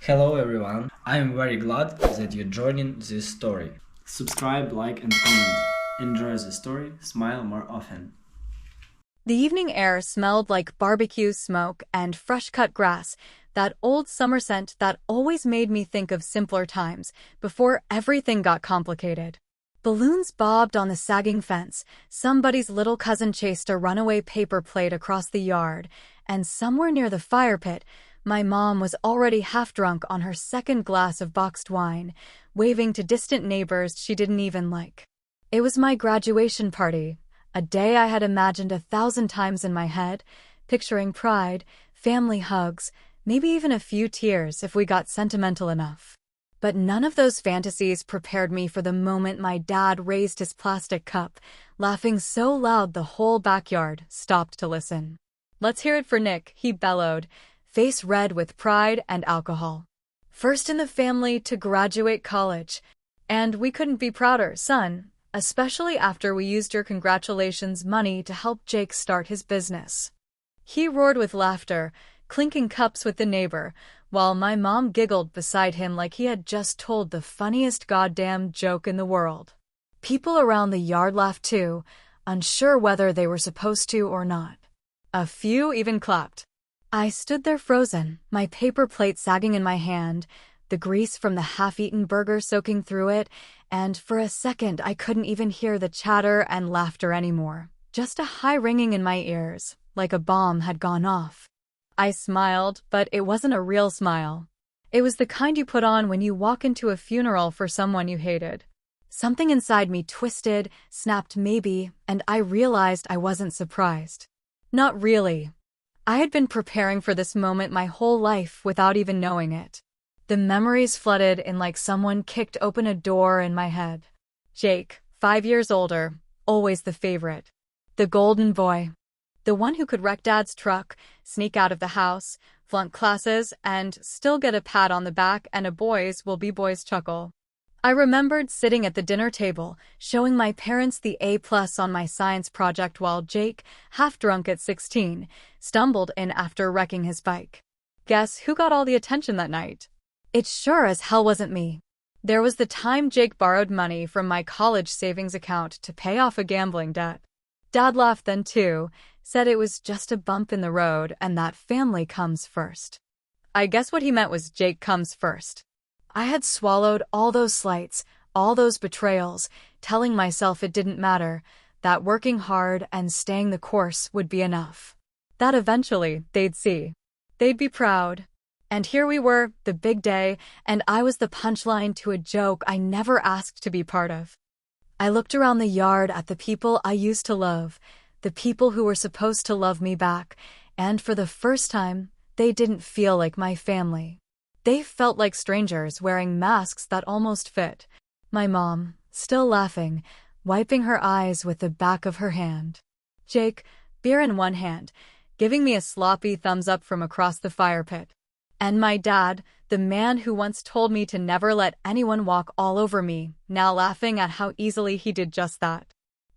Hello everyone, I'm very glad that you're joining this story. Subscribe, like, and comment. Enjoy the story, smile more often. The evening air smelled like barbecue smoke and fresh-cut grass, that old summer scent that always made me think of simpler times, before everything got complicated. Balloons bobbed on the sagging fence, somebody's little cousin chased a runaway paper plate across the yard, and somewhere near the fire pit, my mom was already half-drunk on her second glass of boxed wine, waving to distant neighbors she didn't even like. It was my graduation party, a day I had imagined 1,000 times in my head, picturing pride, family hugs, maybe even a few tears if we got sentimental enough. But none of those fantasies prepared me for the moment my dad raised his plastic cup, laughing so loud the whole backyard stopped to listen. "Let's hear it for Nick," he bellowed, face red with pride and alcohol. "First in the family to graduate college. And we couldn't be prouder, son. Especially after we used your congratulations money to help Jake start his business." He roared with laughter, clinking cups with the neighbor, while my mom giggled beside him like he had just told the funniest goddamn joke in the world. People around the yard laughed too, unsure whether they were supposed to or not. A few even clapped. I stood there frozen, my paper plate sagging in my hand, the grease from the half-eaten burger soaking through it, and for a second I couldn't even hear the chatter and laughter anymore, just a high ringing in my ears, like a bomb had gone off. I smiled, but it wasn't a real smile. It was the kind you put on when you walk into a funeral for someone you hated. Something inside me twisted, snapped maybe, and I realized I wasn't surprised. Not really. I had been preparing for this moment my whole life without even knowing it. The memories flooded in like someone kicked open a door in my head. Jake, 5 years older, always the favorite. The golden boy. The one who could wreck Dad's truck, sneak out of the house, flunk classes, and still get a pat on the back and a boys will be boys chuckle. I remembered sitting at the dinner table, showing my parents the A+ on my science project while Jake, half drunk at 16, stumbled in after wrecking his bike. Guess who got all the attention that night? It sure as hell wasn't me. There was the time Jake borrowed money from my college savings account to pay off a gambling debt. Dad laughed then too, said it was just a bump in the road and that family comes first. I guess what he meant was Jake comes first. I had swallowed all those slights, all those betrayals, telling myself it didn't matter, that working hard and staying the course would be enough. That eventually they'd see. They'd be proud. And here we were, the big day, and I was the punchline to a joke I never asked to be part of. I looked around the yard at the people I used to love, the people who were supposed to love me back, and for the first time, they didn't feel like my family. They felt like strangers wearing masks that almost fit. My mom, still laughing, wiping her eyes with the back of her hand. Jake, beer in one hand, giving me a sloppy thumbs up from across the fire pit. And my dad, the man who once told me to never let anyone walk all over me, now laughing at how easily he did just that.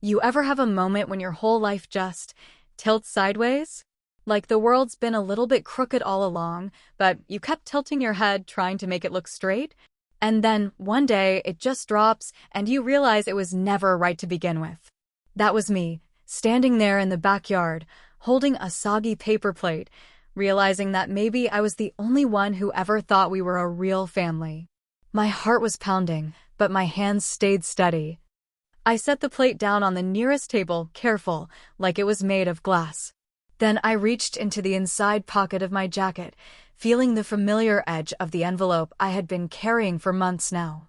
You ever have a moment when your whole life just tilts sideways? Like the world's been a little bit crooked all along, but you kept tilting your head trying to make it look straight? And then, one day, it just drops and you realize it was never right to begin with. That was me, standing there in the backyard, holding a soggy paper plate, realizing that maybe I was the only one who ever thought we were a real family. My heart was pounding, but my hands stayed steady. I set the plate down on the nearest table, careful, like it was made of glass. Then I reached into the inside pocket of my jacket, feeling the familiar edge of the envelope I had been carrying for months now.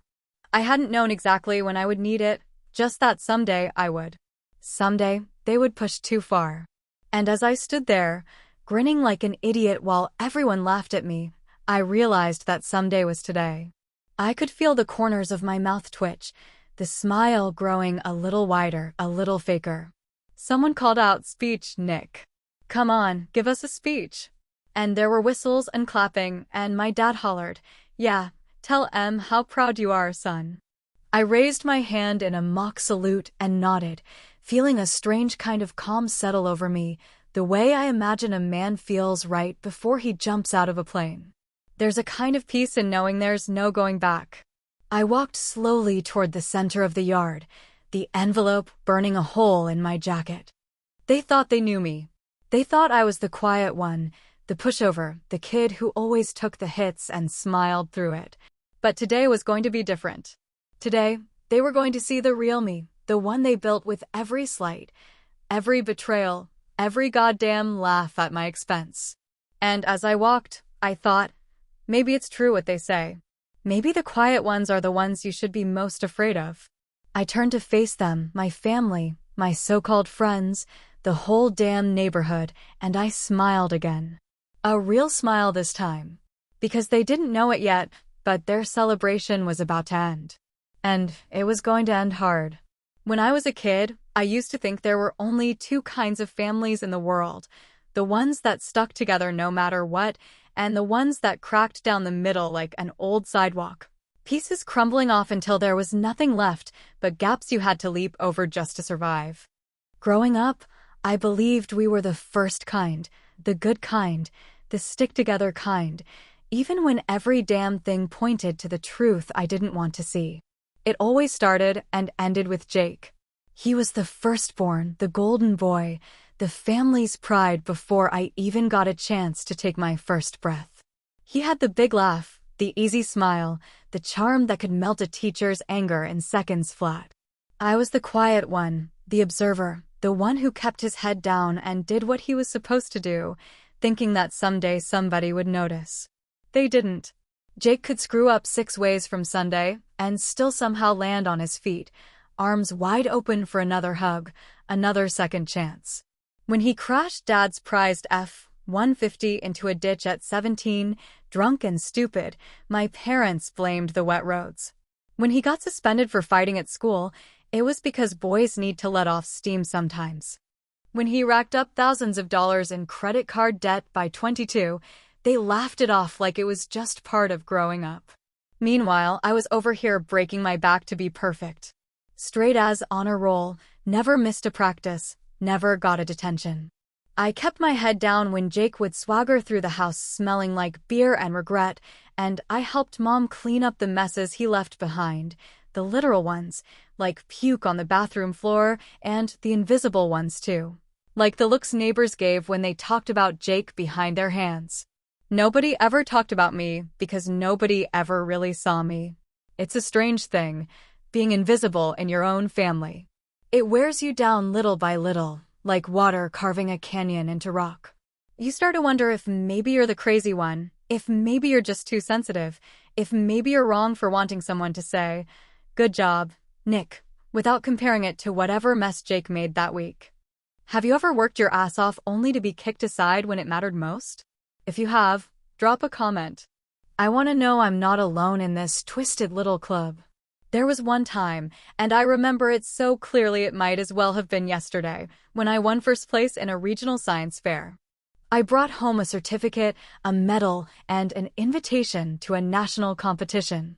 I hadn't known exactly when I would need it, just that someday I would. Someday, they would push too far. And as I stood there, grinning like an idiot while everyone laughed at me, I realized that someday was today. I could feel the corners of my mouth twitch, the smile growing a little wider, a little faker. Someone called out, "Speech, Nick. Come on, give us a speech." And there were whistles and clapping, and my dad hollered, "Yeah, tell Em how proud you are, son." I raised my hand in a mock salute and nodded, feeling a strange kind of calm settle over me, the way I imagine a man feels right before he jumps out of a plane. There's a kind of peace in knowing there's no going back. I walked slowly toward the center of the yard, the envelope burning a hole in my jacket. They thought they knew me. They thought I was the quiet one, the pushover, the kid who always took the hits and smiled through it. But today was going to be different. Today, they were going to see the real me, the one they built with every slight, every betrayal, every goddamn laugh at my expense. And as I walked, I thought, maybe it's true what they say. Maybe the quiet ones are the ones you should be most afraid of. I turned to face them, my family, my so-called friends, the whole damn neighborhood, and I smiled again. A real smile this time. Because they didn't know it yet, but their celebration was about to end. And it was going to end hard. When I was a kid, I used to think there were only two kinds of families in the world. The ones that stuck together no matter what, and the ones that cracked down the middle like an old sidewalk. Pieces crumbling off until there was nothing left but gaps you had to leap over just to survive. Growing up, I believed we were the first kind, the good kind, the stick-together kind, even when every damn thing pointed to the truth I didn't want to see. It always started and ended with Jake. He was the firstborn, the golden boy, the family's pride before I even got a chance to take my first breath. He had the big laugh, the easy smile, the charm that could melt a teacher's anger in seconds flat. I was the quiet one, the observer, the one who kept his head down and did what he was supposed to do, thinking that someday somebody would notice. They didn't. Jake could screw up 6 ways from Sunday and still somehow land on his feet, arms wide open for another hug, another second chance. When he crashed Dad's prized F-150 into a ditch at 17, drunk and stupid, my parents blamed the wet roads. When he got suspended for fighting at school, it was because boys need to let off steam sometimes. When he racked up thousands of dollars in credit card debt by 22, they laughed it off like it was just part of growing up. Meanwhile, I was over here breaking my back to be perfect. Straight as on a roll, never missed a practice, never got a detention. I kept my head down when Jake would swagger through the house smelling like beer and regret, and I helped Mom clean up the messes he left behind, the literal ones, like puke on the bathroom floor, and the invisible ones too, like the looks neighbors gave when they talked about Jake behind their hands. Nobody ever talked about me because nobody ever really saw me. It's a strange thing, being invisible in your own family. It wears you down little by little, like water carving a canyon into rock. You start to wonder if maybe you're the crazy one, if maybe you're just too sensitive, if maybe you're wrong for wanting someone to say, "Good job, Nick," without comparing it to whatever mess Jake made that week. Have you ever worked your ass off only to be kicked aside when it mattered most? If you have, drop a comment. I want to know I'm not alone in this twisted little club. There was one time, and I remember it so clearly it might as well have been yesterday, when I won first place in a regional science fair. I brought home a certificate, a medal, and an invitation to a national competition.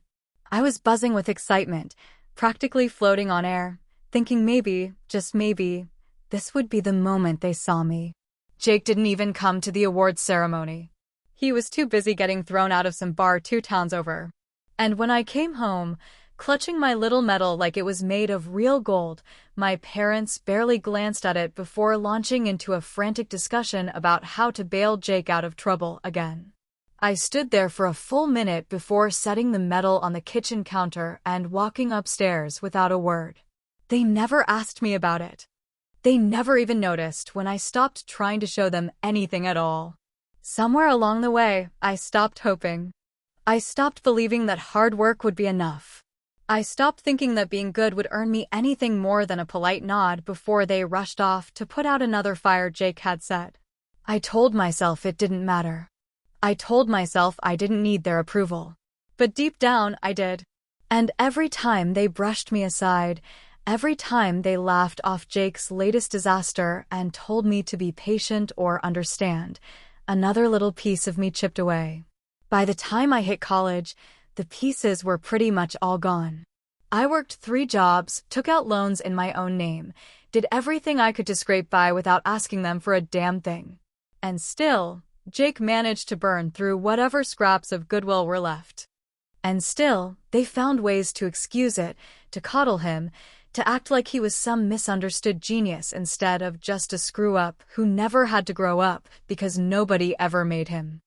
I was buzzing with excitement, practically floating on air, thinking maybe, just maybe, this would be the moment they saw me. Jake didn't even come to the awards ceremony. He was too busy getting thrown out of some bar 2 towns over. And when I came home, clutching my little medal like it was made of real gold, my parents barely glanced at it before launching into a frantic discussion about how to bail Jake out of trouble again. I stood there for a full minute before setting the medal on the kitchen counter and walking upstairs without a word. They never asked me about it. They never even noticed when I stopped trying to show them anything at all. Somewhere along the way, I stopped hoping. I stopped believing that hard work would be enough. I stopped thinking that being good would earn me anything more than a polite nod before they rushed off to put out another fire Jake had set. I told myself it didn't matter. I told myself I didn't need their approval. But deep down, I did. And every time they brushed me aside, every time they laughed off Jake's latest disaster and told me to be patient or understand, another little piece of me chipped away. By the time I hit college, the pieces were pretty much all gone. I worked 3 jobs, took out loans in my own name, did everything I could to scrape by without asking them for a damn thing. And still, Jake managed to burn through whatever scraps of goodwill were left. And still, they found ways to excuse it, to coddle him, to act like he was some misunderstood genius instead of just a screw-up who never had to grow up because nobody ever made him.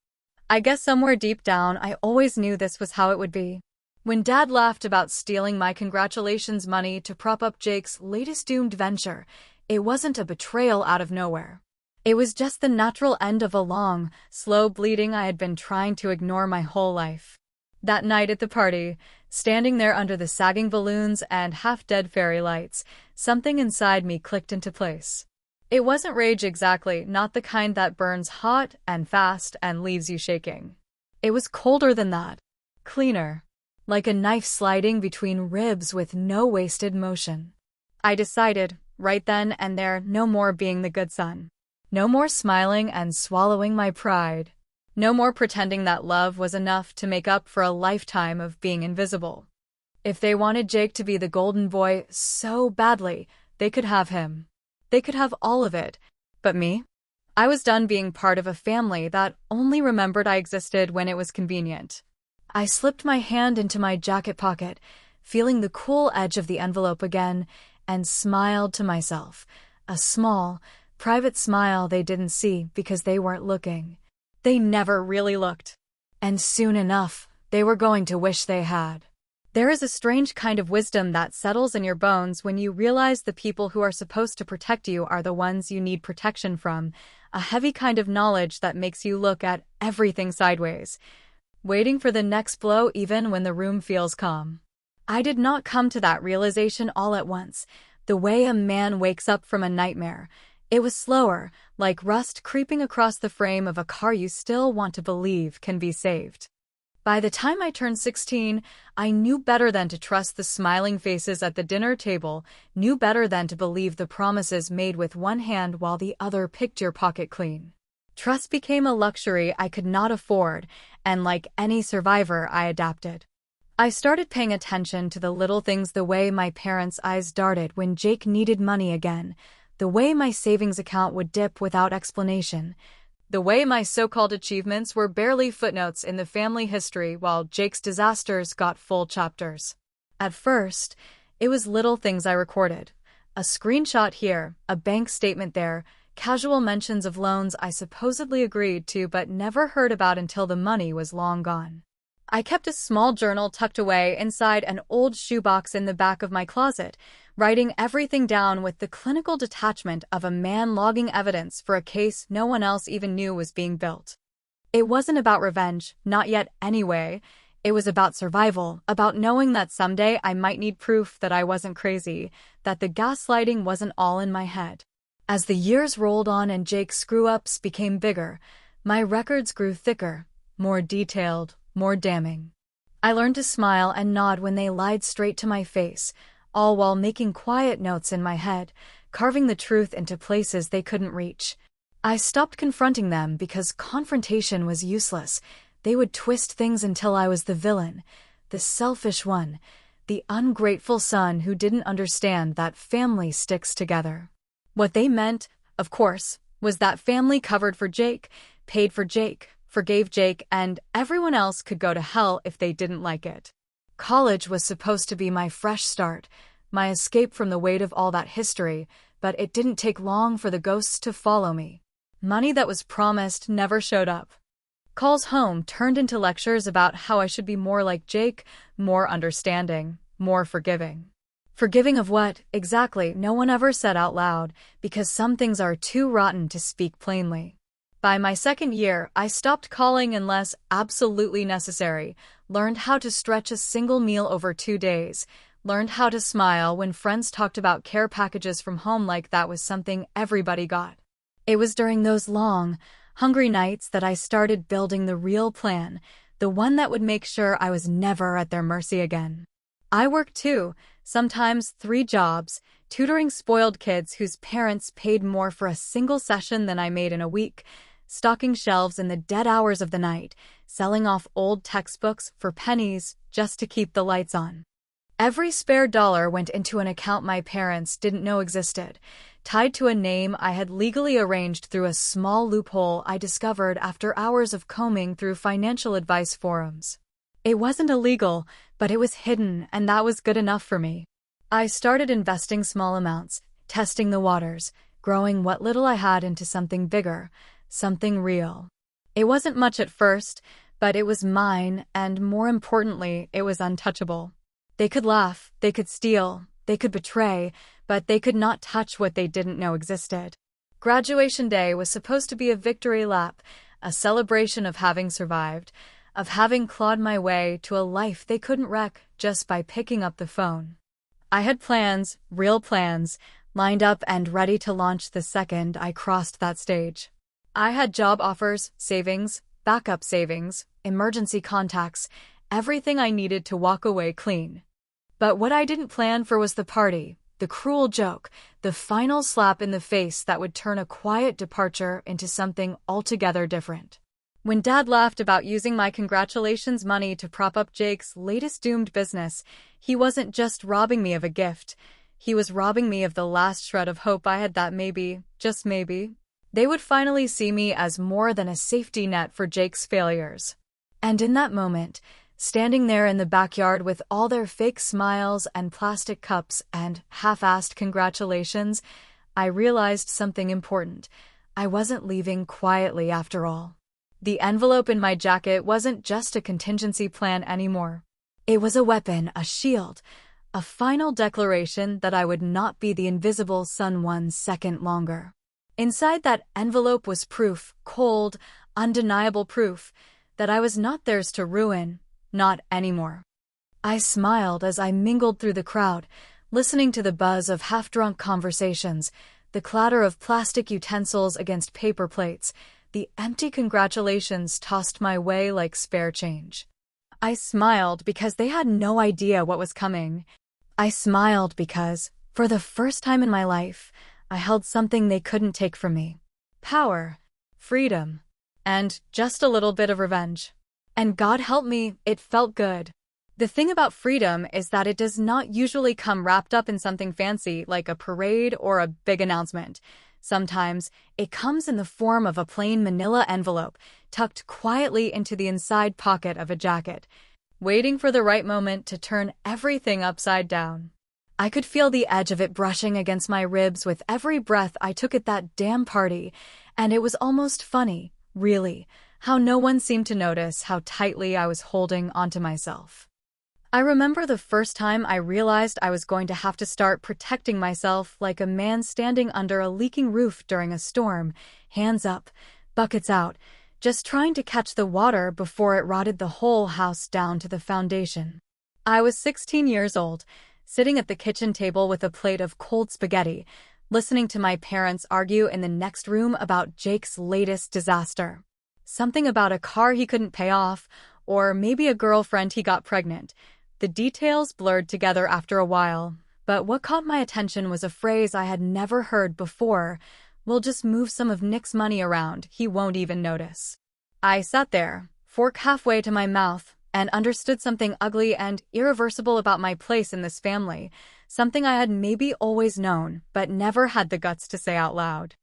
I guess somewhere deep down, I always knew this was how it would be. When Dad laughed about stealing my congratulations money to prop up Jake's latest doomed venture, it wasn't a betrayal out of nowhere. It was just the natural end of a long, slow bleeding I had been trying to ignore my whole life. That night at the party, standing there under the sagging balloons and half-dead fairy lights, something inside me clicked into place. It wasn't rage exactly, not the kind that burns hot and fast and leaves you shaking. It was colder than that. Cleaner. Like a knife sliding between ribs with no wasted motion. I decided, right then and there, no more being the good son. No more smiling and swallowing my pride. No more pretending that love was enough to make up for a lifetime of being invisible. If they wanted Jake to be the golden boy so badly, they could have him. They could have all of it. But me? I was done being part of a family that only remembered I existed when it was convenient. I slipped my hand into my jacket pocket, feeling the cool edge of the envelope again, and smiled to myself. A small, private smile they didn't see because they weren't looking. They never really looked. And soon enough, they were going to wish they had. There is a strange kind of wisdom that settles in your bones when you realize the people who are supposed to protect you are the ones you need protection from, a heavy kind of knowledge that makes you look at everything sideways, waiting for the next blow even when the room feels calm. I did not come to that realization all at once, the way a man wakes up from a nightmare. It was slower, like rust creeping across the frame of a car you still want to believe can be saved. By the time I turned 16, I knew better than to trust the smiling faces at the dinner table, knew better than to believe the promises made with one hand while the other picked your pocket clean. Trust became a luxury I could not afford, and like any survivor, I adapted. I started paying attention to the little things, the way my parents' eyes darted when Jake needed money again, the way my savings account would dip without explanation, the way my so-called achievements were barely footnotes in the family history while Jake's disasters got full chapters. At first, it was little things I recorded. A screenshot here, a bank statement there, casual mentions of loans I supposedly agreed to but never heard about until the money was long gone. I kept a small journal tucked away inside an old shoebox in the back of my closet, writing everything down with the clinical detachment of a man logging evidence for a case no one else even knew was being built. It wasn't about revenge, not yet anyway. It was about survival, about knowing that someday I might need proof that I wasn't crazy, that the gaslighting wasn't all in my head. As the years rolled on and Jake's screw-ups became bigger, my records grew thicker, more detailed, more damning. I learned to smile and nod when they lied straight to my face, all while making quiet notes in my head, carving the truth into places they couldn't reach. I stopped confronting them because confrontation was useless. They would twist things until I was the villain, the selfish one, the ungrateful son who didn't understand that family sticks together. What they meant, of course, was that family covered for Jake, paid for Jake, forgave Jake, and everyone else could go to hell if they didn't like it. College was supposed to be my fresh start, my escape from the weight of all that history, but it didn't take long for the ghosts to follow me. Money that was promised never showed up. Calls home turned into lectures about how I should be more like Jake, more understanding, more forgiving. Forgiving of what, exactly, no one ever said out loud, because some things are too rotten to speak plainly. By my second year, I stopped calling unless absolutely necessary, learned how to stretch a single meal over 2 days, learned how to smile when friends talked about care packages from home like that was something everybody got. It was during those long, hungry nights that I started building the real plan, the one that would make sure I was never at their mercy again. I worked too, sometimes 3 jobs, tutoring spoiled kids whose parents paid more for a single session than I made in a week, stocking shelves in the dead hours of the night, selling off old textbooks for pennies just to keep the lights on. Every spare dollar went into an account my parents didn't know existed, tied to a name I had legally arranged through a small loophole I discovered after hours of combing through financial advice forums. It wasn't illegal, but it was hidden, and that was good enough for me. I started investing small amounts, testing the waters, growing what little I had into something bigger, something real. It wasn't much at first, but it was mine, and more importantly, it was untouchable. They could laugh, they could steal, they could betray, but they could not touch what they didn't know existed. Graduation day was supposed to be a victory lap, a celebration of having survived, of having clawed my way to a life they couldn't wreck just by picking up the phone. I had plans, real plans, lined up and ready to launch the second I crossed that stage. I had job offers, savings, backup savings, emergency contacts, everything I needed to walk away clean. But what I didn't plan for was the party, the cruel joke, the final slap in the face that would turn a quiet departure into something altogether different. When Dad laughed about using my congratulations money to prop up Jake's latest doomed business, he wasn't just robbing me of a gift. He was robbing me of the last shred of hope I had that maybe, just maybe, they would finally see me as more than a safety net for Jake's failures. And in that moment, standing there in the backyard with all their fake smiles and plastic cups and half-assed congratulations, I realized something important. I wasn't leaving quietly after all. The envelope in my jacket wasn't just a contingency plan anymore. It was a weapon, a shield, a final declaration that I would not be the invisible son 1 second longer. Inside that envelope was proof, cold, undeniable proof, that I was not theirs to ruin, not anymore. I smiled as I mingled through the crowd, listening to the buzz of half-drunk conversations, the clatter of plastic utensils against paper plates, the empty congratulations tossed my way like spare change. I smiled because they had no idea what was coming. I smiled because, for the first time in my life, I held something they couldn't take from me. Power, freedom, and just a little bit of revenge. And God help me, it felt good. The thing about freedom is that it does not usually come wrapped up in something fancy like a parade or a big announcement. Sometimes, it comes in the form of a plain manila envelope, tucked quietly into the inside pocket of a jacket, waiting for the right moment to turn everything upside down. I could feel the edge of it brushing against my ribs with every breath I took at that damn party, and it was almost funny, really, how no one seemed to notice how tightly I was holding onto myself. I remember the first time I realized I was going to have to start protecting myself like a man standing under a leaking roof during a storm, hands up, buckets out, just trying to catch the water before it rotted the whole house down to the foundation. I was 16 years old, sitting at the kitchen table with a plate of cold spaghetti, listening to my parents argue in the next room about Jake's latest disaster. Something about a car he couldn't pay off, or maybe a girlfriend he got pregnant. The details blurred together after a while, but what caught my attention was a phrase I had never heard before: "We'll just move some of Nick's money around, he won't even notice." I sat there, fork halfway to my mouth, and understood something ugly and irreversible about my place in this family, something I had maybe always known, but never had the guts to say out loud.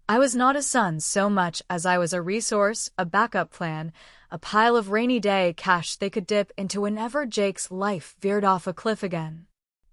I was not a son so much as I was a resource, a backup plan, a pile of rainy day cash they could dip into whenever Jake's life veered off a cliff again.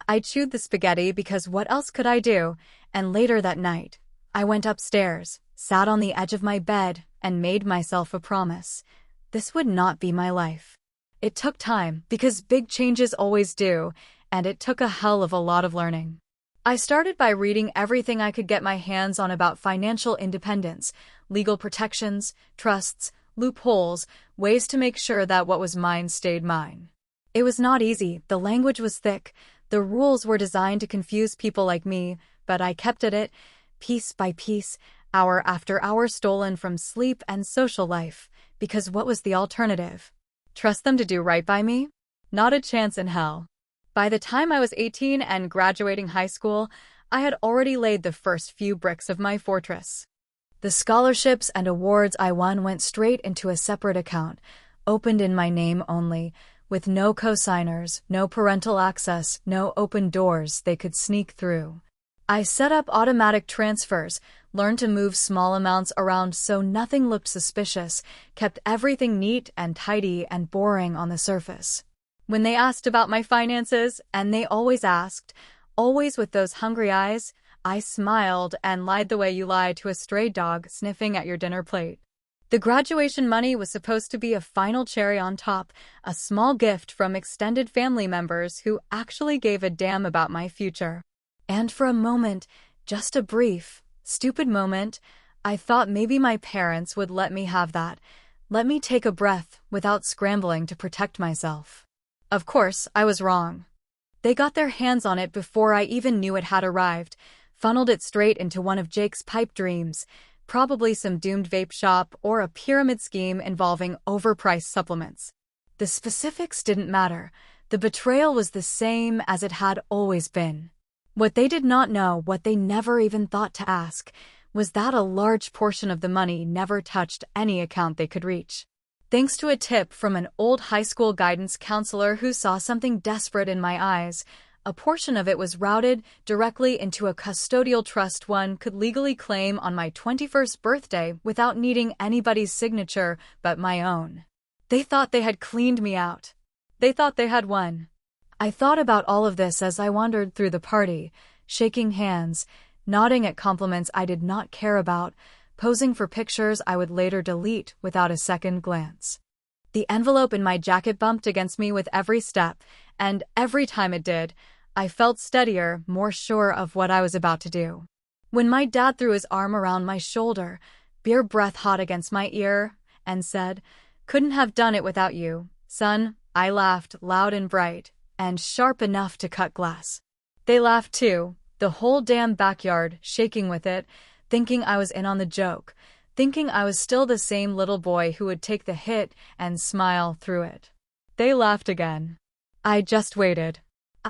I chewed the spaghetti because what else could I do? And later that night, I went upstairs, sat on the edge of my bed, and made myself a promise. This would not be my life. It took time, because big changes always do, and it took a hell of a lot of learning. I started by reading everything I could get my hands on about financial independence, legal protections, trusts, loopholes, ways to make sure that what was mine stayed mine. It was not easy, the language was thick, the rules were designed to confuse people like me, but I kept at it, piece by piece, hour after hour stolen from sleep and social life, because what was the alternative? Trust them to do right by me? Not a chance in hell. By the time I was 18 and graduating high school, I had already laid the first few bricks of my fortress. The scholarships and awards I won went straight into a separate account, opened in my name only, with no cosigners, no parental access, no open doors they could sneak through. I set up automatic transfers, learned to move small amounts around so nothing looked suspicious, kept everything neat and tidy and boring on the surface. When they asked about my finances, and they always asked, always with those hungry eyes, I smiled and lied the way you lie to a stray dog sniffing at your dinner plate. The graduation money was supposed to be a final cherry on top, a small gift from extended family members who actually gave a damn about my future. And for a moment, just a brief, stupid moment, I thought maybe my parents would let me have that, let me take a breath without scrambling to protect myself. Of course, I was wrong. They got their hands on it before I even knew it had arrived, funneled it straight into one of Jake's pipe dreams, probably some doomed vape shop or a pyramid scheme involving overpriced supplements. The specifics didn't matter. The betrayal was the same as it had always been. What they did not know, what they never even thought to ask, was that a large portion of the money never touched any account they could reach. Thanks to a tip from an old high school guidance counselor who saw something desperate in my eyes, a portion of it was routed directly into a custodial trust one could legally claim on my 21st birthday without needing anybody's signature but my own. They thought they had cleaned me out. They thought they had won. I thought about all of this as I wandered through the party, shaking hands, nodding at compliments I did not care about, posing for pictures I would later delete without a second glance. The envelope in my jacket bumped against me with every step, and every time it did, I felt steadier, more sure of what I was about to do. When my dad threw his arm around my shoulder, beer breath hot against my ear, and said, "Couldn't have done it without you, son," I laughed loud and bright, and sharp enough to cut glass. They laughed too, the whole damn backyard shaking with it, thinking I was in on the joke, thinking I was still the same little boy who would take the hit and smile through it. They laughed again. I just waited.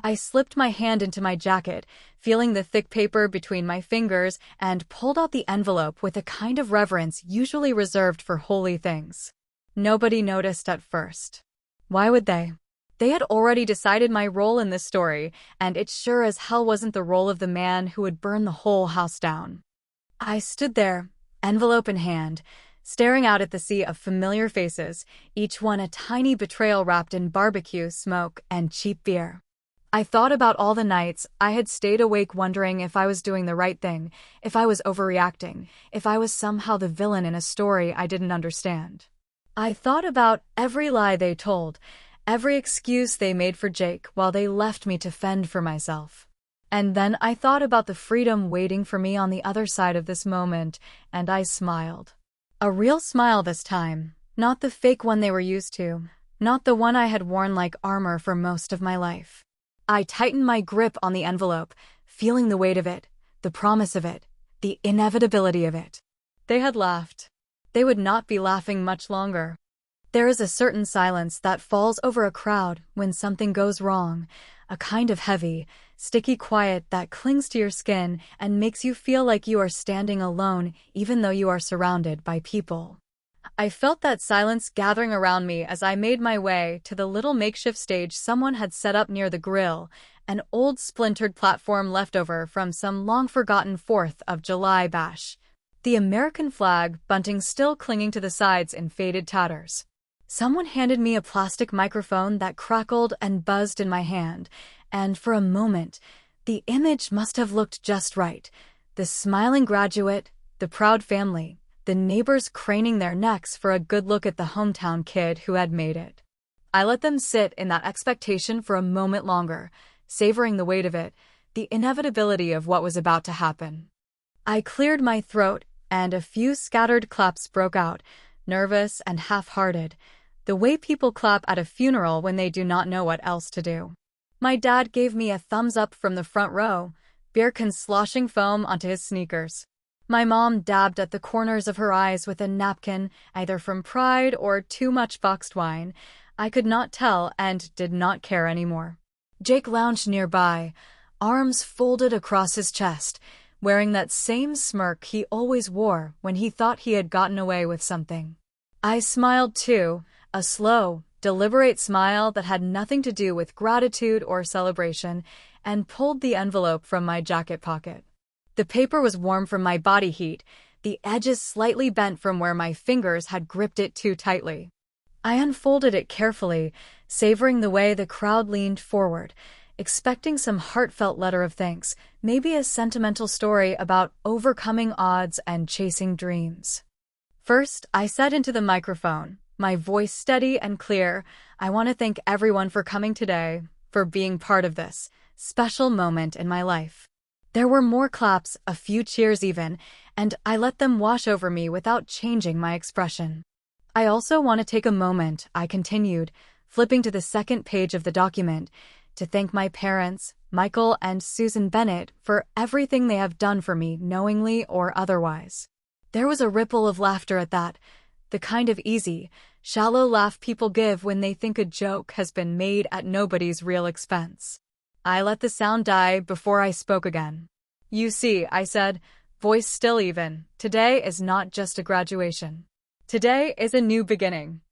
I slipped my hand into my jacket, feeling the thick paper between my fingers, and pulled out the envelope with a kind of reverence usually reserved for holy things. Nobody noticed at first. Why would they? They had already decided my role in this story, and it sure as hell wasn't the role of the man who would burn the whole house down. I stood there, envelope in hand, staring out at the sea of familiar faces, each one a tiny betrayal wrapped in barbecue, smoke, and cheap beer. I thought about all the nights I had stayed awake wondering if I was doing the right thing, if I was overreacting, if I was somehow the villain in a story I didn't understand. I thought about every lie they told, every excuse they made for Jake while they left me to fend for myself. And then I thought about the freedom waiting for me on the other side of this moment, and I smiled. A real smile this time, not the fake one they were used to, not the one I had worn like armor for most of my life. I tightened my grip on the envelope, feeling the weight of it, the promise of it, the inevitability of it. They had laughed. They would not be laughing much longer. There is a certain silence that falls over a crowd when something goes wrong, a kind of heavy, sticky quiet that clings to your skin and makes you feel like you are standing alone even though you are surrounded by people. I felt that silence gathering around me as I made my way to the little makeshift stage someone had set up near the grill, an old splintered platform leftover from some long-forgotten 4th of July bash. The American flag bunting still clinging to the sides in faded tatters. Someone handed me a plastic microphone that crackled and buzzed in my hand, and for a moment, the image must have looked just right. The smiling graduate, the proud family, the neighbors craning their necks for a good look at the hometown kid who had made it. I let them sit in that expectation for a moment longer, savoring the weight of it, the inevitability of what was about to happen. I cleared my throat, and a few scattered claps broke out, nervous and half-hearted, the way people clap at a funeral when they do not know what else to do. My dad gave me a thumbs up from the front row, beer cans sloshing foam onto his sneakers. My mom dabbed at the corners of her eyes with a napkin, either from pride or too much boxed wine. I could not tell and did not care anymore. Jake lounged nearby, arms folded across his chest, wearing that same smirk he always wore when he thought he had gotten away with something. I smiled too, a slow, deliberate smile that had nothing to do with gratitude or celebration, and pulled the envelope from my jacket pocket. The paper was warm from my body heat, the edges slightly bent from where my fingers had gripped it too tightly. I unfolded it carefully, savoring the way the crowd leaned forward, expecting some heartfelt letter of thanks, maybe a sentimental story about overcoming odds and chasing dreams. First, I said into the microphone, my voice steady and clear, "I want to thank everyone for coming today, for being part of this special moment in my life." There were more claps, a few cheers even, and I let them wash over me without changing my expression. "I also want to take a moment," I continued, flipping to the second page of the document, "to thank my parents, Michael and Susan Bennett, for everything they have done for me, knowingly or otherwise." There was a ripple of laughter at that, the kind of easy, shallow laugh people give when they think a joke has been made at nobody's real expense. I let the sound die before I spoke again. "You see," I said, voice still even, "today is not just a graduation. Today is a new beginning."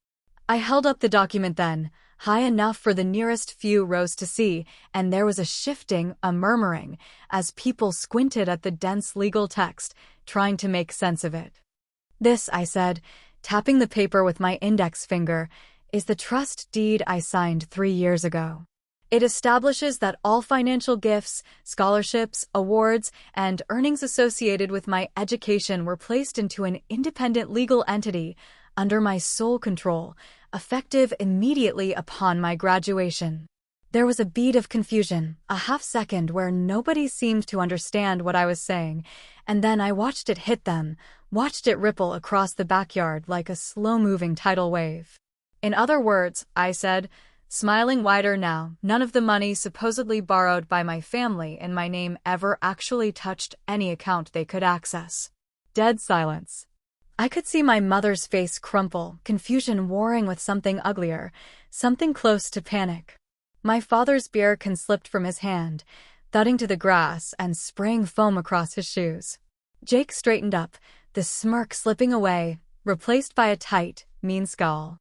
I held up the document then, high enough for the nearest few rows to see, and there was a shifting, a murmuring, as people squinted at the dense legal text, trying to make sense of it. "This," I said, tapping the paper with my index finger, "is the trust deed I signed 3 years ago. It establishes that all financial gifts, scholarships, awards, and earnings associated with my education were placed into an independent legal entity under my sole control, effective immediately upon my graduation." There was a beat of confusion, a half-second where nobody seemed to understand what I was saying, and then I watched it hit them, watched it ripple across the backyard like a slow-moving tidal wave. "In other words," I said, smiling wider now, "none of the money supposedly borrowed by my family in my name ever actually touched any account they could access." Dead silence. I could see my mother's face crumple, confusion warring with something uglier, something close to panic. My father's beer can slipped from his hand, thudding to the grass and spraying foam across his shoes. Jake straightened up, the smirk slipping away, replaced by a tight, mean scowl.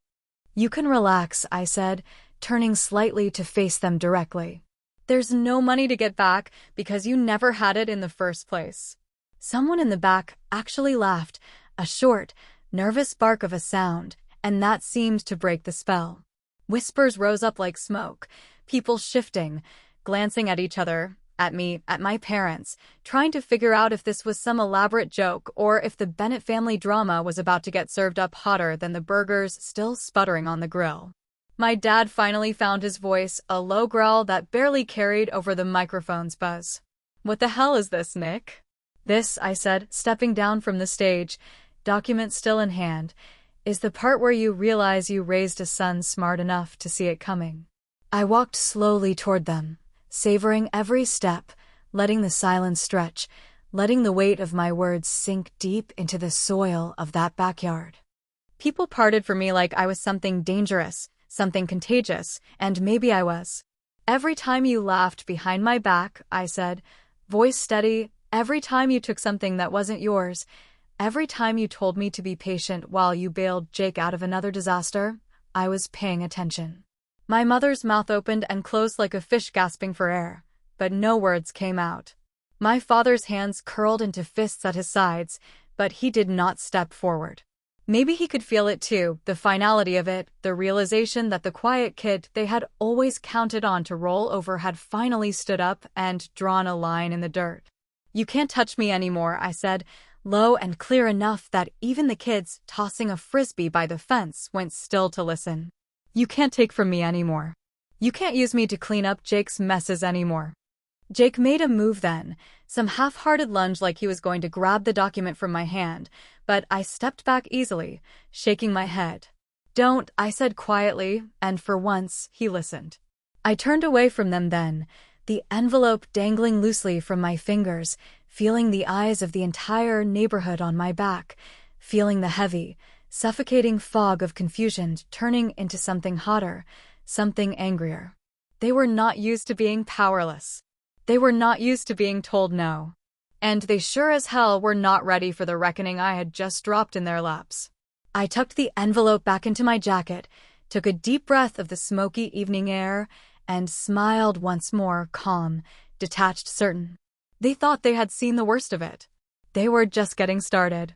"You can relax," I said, turning slightly to face them directly. "There's no money to get back because you never had it in the first place." Someone in the back actually laughed, a short, nervous bark of a sound, and that seemed to break the spell. Whispers rose up like smoke, people shifting, glancing at each other, at me, at my parents, trying to figure out if this was some elaborate joke or if the Bennett family drama was about to get served up hotter than the burgers still sputtering on the grill. My dad finally found his voice, a low growl that barely carried over the microphone's buzz. "What the hell is this, Nick?" "This," I said, stepping down from the stage, document still in hand, "is the part where you realize you raised a son smart enough to see it coming." I walked slowly toward them, savoring every step, letting the silence stretch, letting the weight of my words sink deep into the soil of that backyard. People parted for me like I was something dangerous, something contagious, and maybe I was. "Every time you laughed behind my back," I said, voice steady, "every time you took something that wasn't yours, every time you told me to be patient while you bailed Jake out of another disaster, I was paying attention." My mother's mouth opened and closed like a fish gasping for air, but no words came out. My father's hands curled into fists at his sides, but he did not step forward. Maybe he could feel it too, the finality of it, the realization that the quiet kid they had always counted on to roll over had finally stood up and drawn a line in the dirt. "You can't touch me anymore," I said, low and clear enough that even the kids tossing a frisbee by the fence went still to listen. "You can't take from me anymore. You can't use me to clean up Jake's messes anymore." Jake made a move then, some half-hearted lunge like he was going to grab the document from my hand, but I stepped back easily, shaking my head. "Don't," I said quietly, and for once, he listened. I turned away from them then, the envelope dangling loosely from my fingers, feeling the eyes of the entire neighborhood on my back, feeling the heavy, suffocating fog of confusion turning into something hotter, something angrier. They were not used to being powerless. They were not used to being told no. And they sure as hell were not ready for the reckoning I had just dropped in their laps. I tucked the envelope back into my jacket, took a deep breath of the smoky evening air, and smiled once more, calm, detached, certain. They thought they had seen the worst of it. They were just getting started.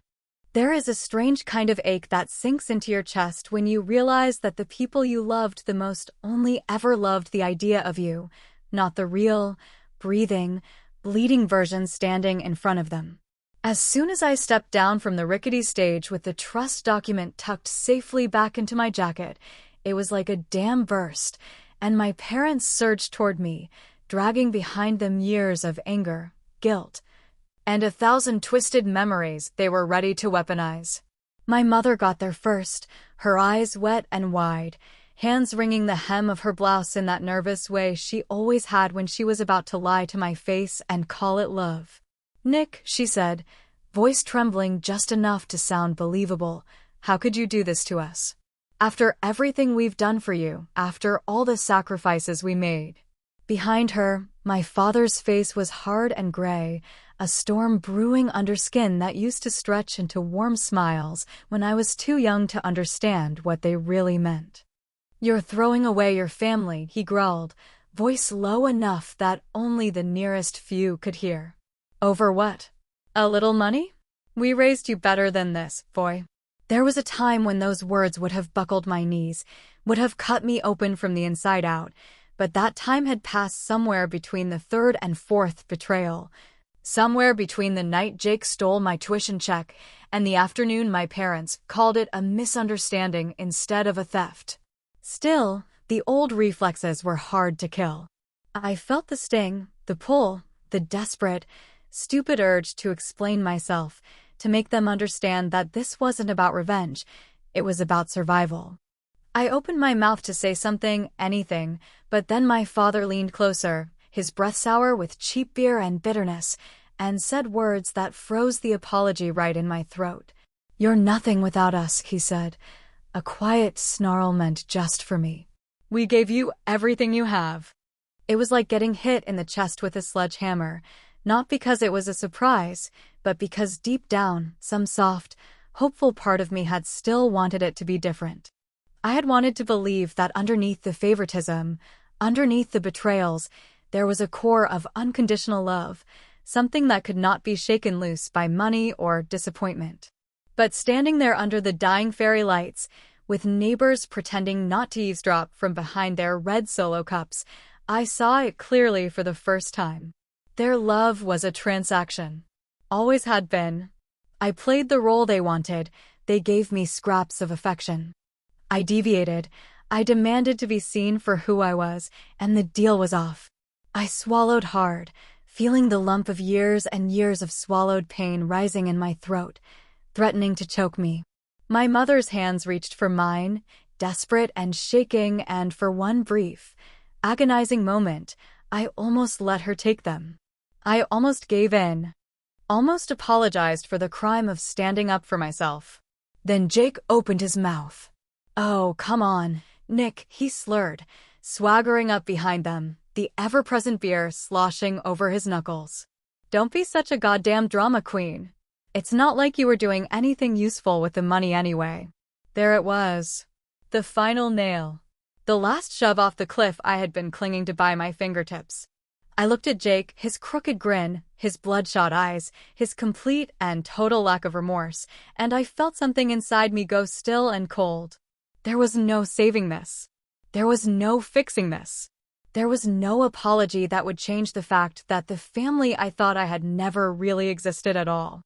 There is a strange kind of ache that sinks into your chest when you realize that the people you loved the most only ever loved the idea of you, not the real, breathing, bleeding version standing in front of them. As soon as I stepped down from the rickety stage with the trust document tucked safely back into my jacket, it was like a dam burst, and my parents surged toward me, dragging behind them years of anger, guilt, and 1,000 twisted memories they were ready to weaponize. My mother got there first, her eyes wet and wide, hands wringing the hem of her blouse in that nervous way she always had when she was about to lie to my face and call it love. "Nick," she said, voice trembling just enough to sound believable, "how could you do this to us? After everything we've done for you, after all the sacrifices we made." Behind her, my father's face was hard and gray, a storm brewing under skin that used to stretch into warm smiles when I was too young to understand what they really meant. "You're throwing away your family," he growled, voice low enough that only the nearest few could hear. "Over what? A little money? We raised you better than this, boy." There was a time when those words would have buckled my knees, would have cut me open from the inside out, but that time had passed somewhere between the third and fourth betrayal, somewhere between the night Jake stole my tuition check and the afternoon my parents called it a misunderstanding instead of a theft. Still, the old reflexes were hard to kill. I felt the sting, the pull, the desperate, stupid urge to explain myself, to make them understand that this wasn't about revenge, it was about survival. I opened my mouth to say something, anything, but then my father leaned closer, his breath sour with cheap beer and bitterness, and said words that froze the apology right in my throat. "You're nothing without us," he said, a quiet snarl meant just for me. "We gave you everything you have." It was like getting hit in the chest with a sledgehammer, not because it was a surprise, but because deep down, some soft, hopeful part of me had still wanted it to be different. I had wanted to believe that underneath the favoritism, underneath the betrayals, there was a core of unconditional love, something that could not be shaken loose by money or disappointment. But standing there under the dying fairy lights, with neighbors pretending not to eavesdrop from behind their red Solo cups, I saw it clearly for the first time. Their love was a transaction. Always had been. I played the role they wanted, they gave me scraps of affection. I deviated, I demanded to be seen for who I was, and the deal was off. I swallowed hard, feeling the lump of years and years of swallowed pain rising in my throat, threatening to choke me. My mother's hands reached for mine, desperate and shaking, and for one brief, agonizing moment, I almost let her take them. I almost gave in. Almost apologized for the crime of standing up for myself. Then Jake opened his mouth. "Oh, come on, Nick," he slurred, swaggering up behind them, the ever-present beer sloshing over his knuckles. "Don't be such a goddamn drama queen. It's not like you were doing anything useful with the money anyway." There it was. The final nail. The last shove off the cliff I had been clinging to by my fingertips. I looked at Jake, his crooked grin, his bloodshot eyes, his complete and total lack of remorse, and I felt something inside me go still and cold. There was no saving this. There was no fixing this. There was no apology that would change the fact that the family I thought I had never really existed at all.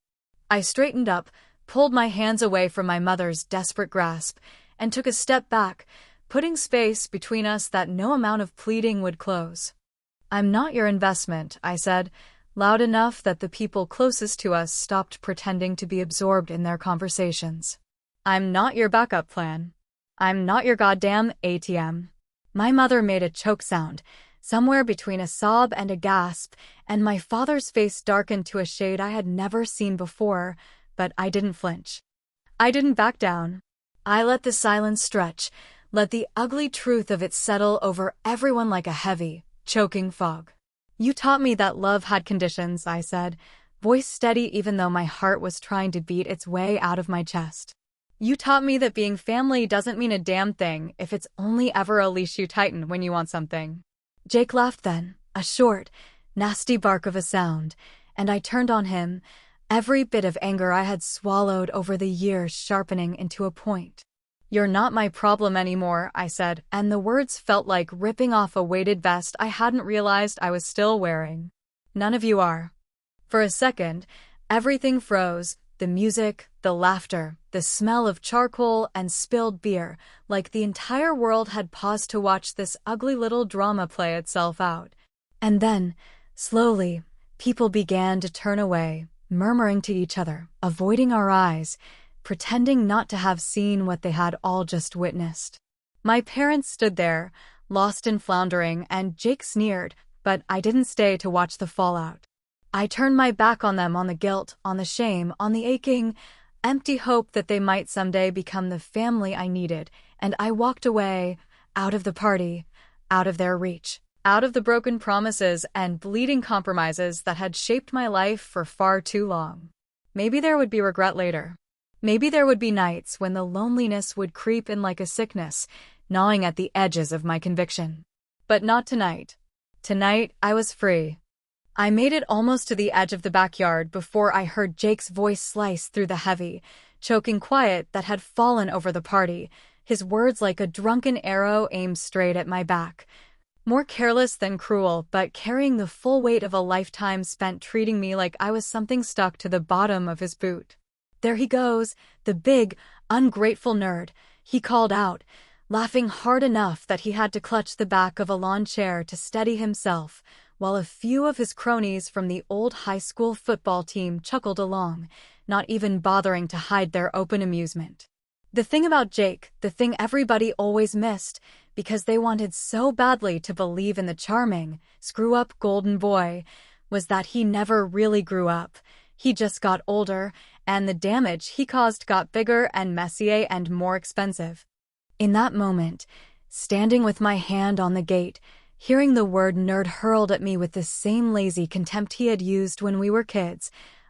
I straightened up, pulled my hands away from my mother's desperate grasp, and took a step back, putting space between us that no amount of pleading would close. "I'm not your investment," I said, loud enough that the people closest to us stopped pretending to be absorbed in their conversations. "I'm not your backup plan. I'm not your goddamn ATM." My mother made a choke sound, somewhere between a sob and a gasp, and my father's face darkened to a shade I had never seen before, but I didn't flinch. I didn't back down. I let the silence stretch, let the ugly truth of it settle over everyone like a heavy, choking fog. "You taught me that love had conditions," I said, voice steady even though my heart was trying to beat its way out of my chest. You taught me that being family doesn't mean a damn thing if it's only ever a leash you tighten when you want something. Jake laughed then, a short, nasty bark of a sound, and I turned on him, every bit of anger I had swallowed over the years sharpening into a point. "You're not my problem anymore," I said, and the words felt like ripping off a weighted vest I hadn't realized I was still wearing. "None of you are." For a second, everything froze, the music, the laughter, the smell of charcoal and spilled beer, like the entire world had paused to watch this ugly little drama play itself out. And then, slowly, people began to turn away, murmuring to each other, avoiding our eyes, pretending not to have seen what they had all just witnessed. My parents stood there, lost and floundering, and Jake sneered, but I didn't stay to watch the fallout. I turned my back on them, on the guilt, on the shame, on the aching, empty hope that they might someday become the family I needed, and I walked away, out of the party, out of their reach, out of the broken promises and bleeding compromises that had shaped my life for far too long. Maybe there would be regret later. Maybe there would be nights when the loneliness would creep in like a sickness, gnawing at the edges of my conviction. But not tonight. Tonight, I was free. I made it almost to the edge of the backyard before I heard Jake's voice slice through the heavy, choking quiet that had fallen over the party, his words like a drunken arrow aimed straight at my back. More careless than cruel, but carrying the full weight of a lifetime spent treating me like I was something stuck to the bottom of his boot. "There he goes, the big, ungrateful nerd," he called out, laughing hard enough that he had to clutch the back of a lawn chair to steady himself, while a few of his cronies from the old high school football team chuckled along, not even bothering to hide their open amusement. The thing about Jake, the thing everybody always missed, because they wanted so badly to believe in the charming, screw-up golden boy, was that he never really grew up. He just got older, and the damage he caused got bigger and messier and more expensive. In that moment, standing with my hand on the gate, hearing the word nerd hurled at me with the same lazy contempt he had used when we were kids,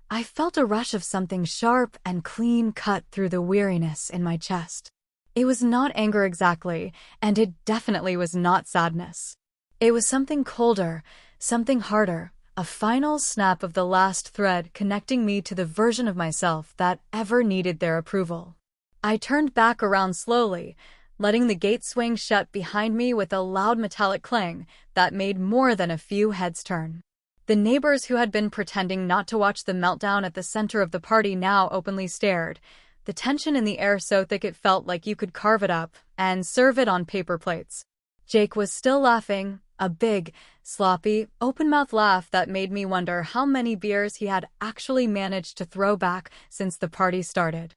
I felt a rush of something sharp and clean cut through the weariness in my chest. It was not anger exactly, and it definitely was not sadness. It was something colder, something harder, a final snap of the last thread connecting me to the version of myself that ever needed their approval. I turned back around slowly, letting the gate swing shut behind me with a loud metallic clang that made more than a few heads turn. The neighbors who had been pretending not to watch the meltdown at the center of the party now openly stared, the tension in the air so thick it felt like you could carve it up and serve it on paper plates. Jake was still laughing, a big, sloppy, open-mouthed laugh that made me wonder how many beers he had actually managed to throw back since the party started.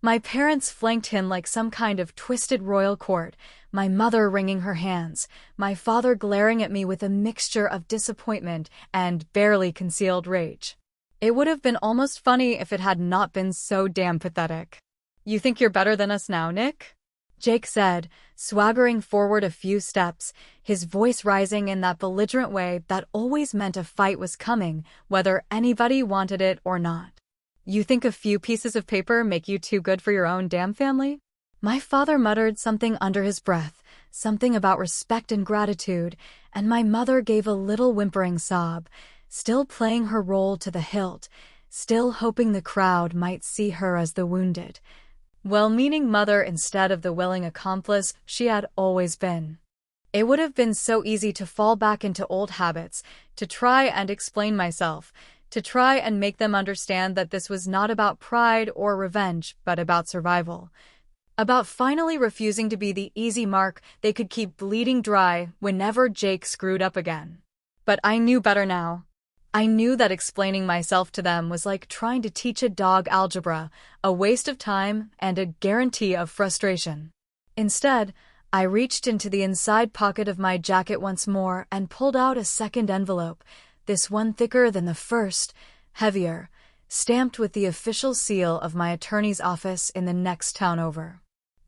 My parents flanked him like some kind of twisted royal court, my mother wringing her hands, my father glaring at me with a mixture of disappointment and barely concealed rage. It would have been almost funny if it had not been so damn pathetic. "You think you're better than us now, Nick?" Jake said, swaggering forward a few steps, his voice rising in that belligerent way that always meant a fight was coming, whether anybody wanted it or not. "You think a few pieces of paper make you too good for your own damn family?" My father muttered something under his breath, something about respect and gratitude, and my mother gave a little whimpering sob, still playing her role to the hilt, still hoping the crowd might see her as the wounded, well-meaning mother instead of the willing accomplice she had always been. It would have been so easy to fall back into old habits, to try and explain myself, to try and make them understand that this was not about pride or revenge, but about survival. About finally refusing to be the easy mark they could keep bleeding dry whenever Jake screwed up again. But I knew better now. I knew that explaining myself to them was like trying to teach a dog algebra, a waste of time and a guarantee of frustration. Instead, I reached into the inside pocket of my jacket once more and pulled out a second envelope, this one thicker than the first, heavier, stamped with the official seal of my attorney's office in the next town over.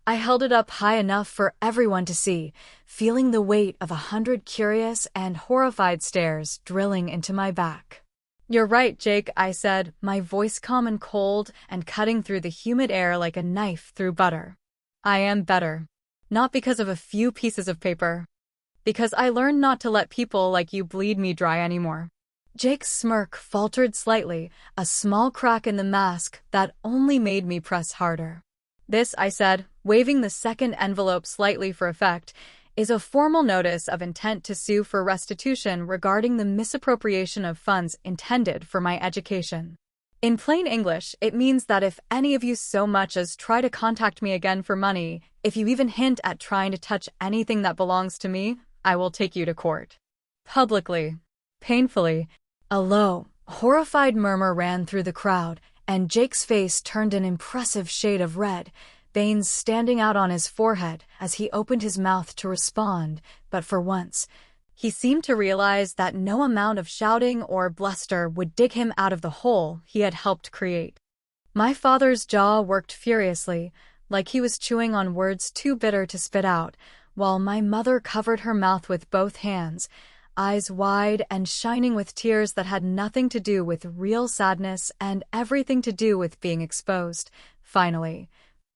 I held it up high enough for everyone to see, feeling the weight of 100 curious and horrified stares drilling into my back. You're right, Jake, I said, my voice calm and cold and cutting through the humid air like a knife through butter. I am better. Not because of a few pieces of paper. Because I learned not to let people like you bleed me dry anymore. Jake's smirk faltered slightly, a small crack in the mask that only made me press harder. This, I said, waving the second envelope slightly for effect, is a formal notice of intent to sue for restitution regarding the misappropriation of funds intended for my education. In plain English, it means that if any of you so much as try to contact me again for money, if you even hint at trying to touch anything that belongs to me, I will take you to court. Publicly. Painfully. A low, horrified murmur ran through the crowd, and Jake's face turned an impressive shade of red, veins standing out on his forehead as he opened his mouth to respond, but for once, he seemed to realize that no amount of shouting or bluster would dig him out of the hole he had helped create. My father's jaw worked furiously, like he was chewing on words too bitter to spit out, while my mother covered her mouth with both hands, eyes wide and shining with tears that had nothing to do with real sadness and everything to do with being exposed, finally,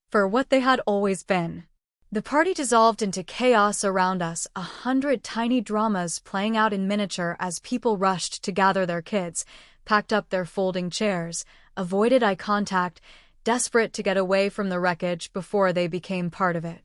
for what they had always been. The party dissolved into chaos around us, 100 tiny dramas playing out in miniature as people rushed to gather their kids, packed up their folding chairs, avoided eye contact, desperate to get away from the wreckage before they became part of it.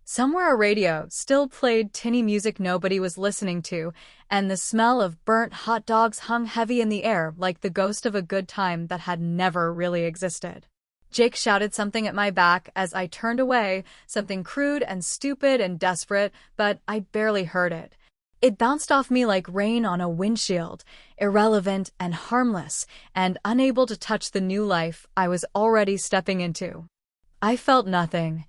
Somewhere a radio still played tinny music nobody was listening to, and the smell of burnt hot dogs hung heavy in the air like the ghost of a good time that had never really existed. Jake shouted something at my back as I turned away, something crude and stupid and desperate, but I barely heard it. It bounced off me like rain on a windshield, irrelevant and harmless, and unable to touch the new life I was already stepping into. I felt nothing.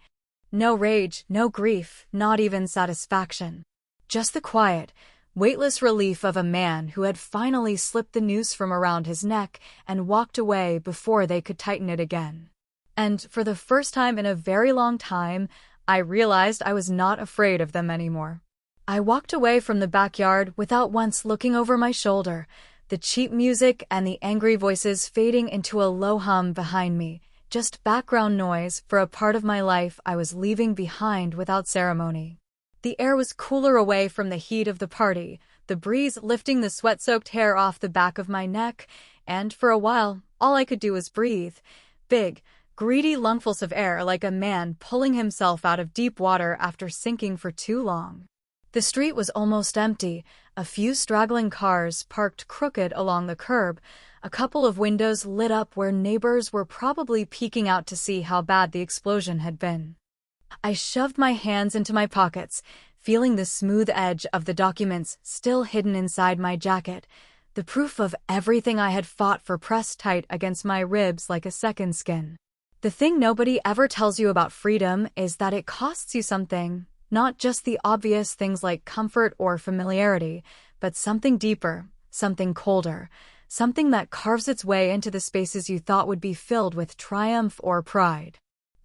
No rage, no grief, not even satisfaction. Just the quiet, weightless relief of a man who had finally slipped the noose from around his neck and walked away before they could tighten it again. And for the first time in a very long time, I realized I was not afraid of them anymore. I walked away from the backyard without once looking over my shoulder, the cheap music and the angry voices fading into a low hum behind me, just background noise for a part of my life I was leaving behind without ceremony. The air was cooler away from the heat of the party, the breeze lifting the sweat-soaked hair off the back of my neck, and for a while, all I could do was breathe. Big, greedy lungfuls of air like a man pulling himself out of deep water after sinking for too long. The street was almost empty, a few straggling cars parked crooked along the curb, a couple of windows lit up where neighbors were probably peeking out to see how bad the explosion had been. I shoved my hands into my pockets, feeling the smooth edge of the documents still hidden inside my jacket, the proof of everything I had fought for pressed tight against my ribs like a second skin. The thing nobody ever tells you about freedom is that it costs you something, not just the obvious things like comfort or familiarity, but something deeper, something colder, something that carves its way into the spaces you thought would be filled with triumph or pride.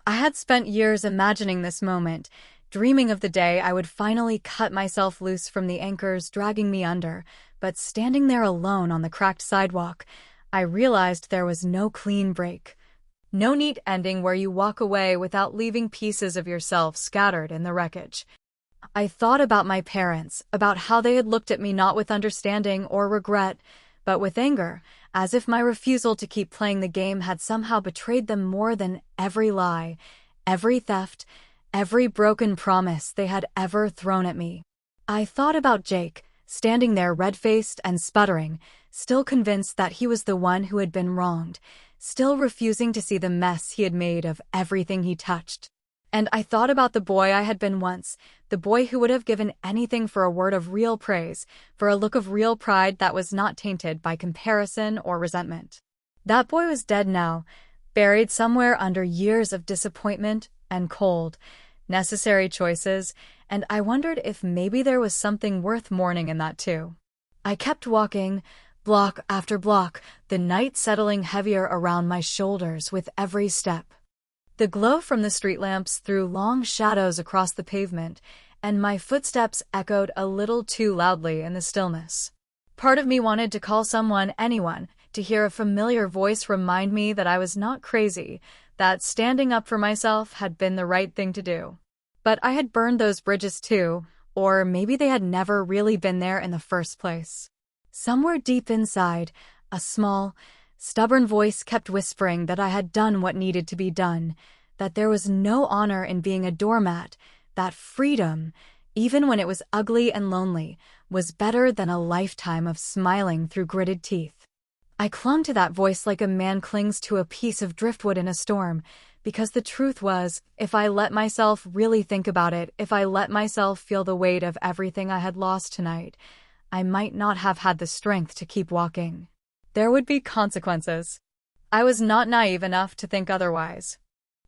I had spent years imagining this moment, dreaming of the day I would finally cut myself loose from the anchors dragging me under, but standing there alone on the cracked sidewalk, I realized there was no clean break. No neat ending where you walk away without leaving pieces of yourself scattered in the wreckage. I thought about my parents, about how they had looked at me not with understanding or regret, but with anger, as if my refusal to keep playing the game had somehow betrayed them more than every lie, every theft, every broken promise they had ever thrown at me. I thought about Jake, standing there red-faced and sputtering, still convinced that he was the one who had been wronged, still refusing to see the mess he had made of everything he touched. And I thought about the boy I had been once, the boy who would have given anything for a word of real praise, for a look of real pride that was not tainted by comparison or resentment. That boy was dead now, buried somewhere under years of disappointment and cold, necessary choices, and I wondered if maybe there was something worth mourning in that too. I kept walking, block after block, the night settling heavier around my shoulders with every step. The glow from the street lamps threw long shadows across the pavement, and my footsteps echoed a little too loudly in the stillness. Part of me wanted to call someone, anyone, to hear a familiar voice remind me that I was not crazy, that standing up for myself had been the right thing to do. But I had burned those bridges too, or maybe they had never really been there in the first place. Somewhere deep inside, a small, stubborn voice kept whispering that I had done what needed to be done, that there was no honor in being a doormat, that freedom, even when it was ugly and lonely, was better than a lifetime of smiling through gritted teeth. I clung to that voice like a man clings to a piece of driftwood in a storm, because the truth was, if I let myself really think about it, if I let myself feel the weight of everything I had lost tonight, I might not have had the strength to keep walking. There would be consequences. I was not naive enough to think otherwise.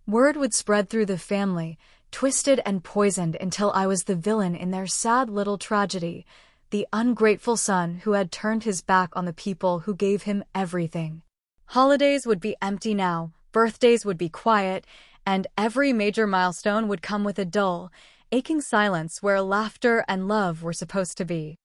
Word would spread through the family, twisted and poisoned until I was the villain in their sad little tragedy, the ungrateful son who had turned his back on the people who gave him everything. Holidays would be empty now, birthdays would be quiet, and every major milestone would come with a dull, aching silence where laughter and love were supposed to be.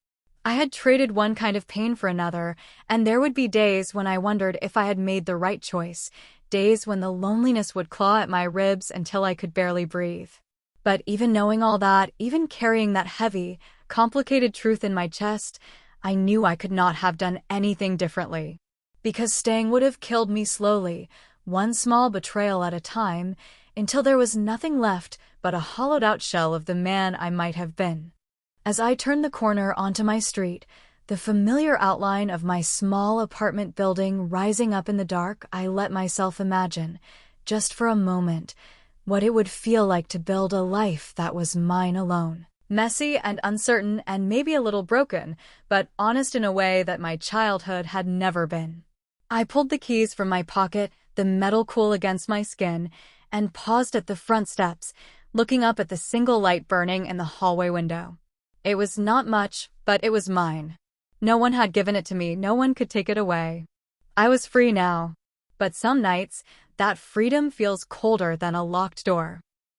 I had traded one kind of pain for another, and there would be days when I wondered if I had made the right choice, days when the loneliness would claw at my ribs until I could barely breathe. But even knowing all that, even carrying that heavy, complicated truth in my chest, I knew I could not have done anything differently. Because staying would have killed me slowly, one small betrayal at a time, until there was nothing left but a hollowed-out shell of the man I might have been. As I turned the corner onto my street, the familiar outline of my small apartment building rising up in the dark, I let myself imagine, just for a moment, what it would feel like to build a life that was mine alone. Messy and uncertain and maybe a little broken, but honest in a way that my childhood had never been. I pulled the keys from my pocket, the metal cool against my skin, and paused at the front steps, looking up at the single light burning in the hallway window. It was not much, but it was mine. No one had given it to me, no one could take it away. I was free now. But some nights, that freedom feels colder than a locked door.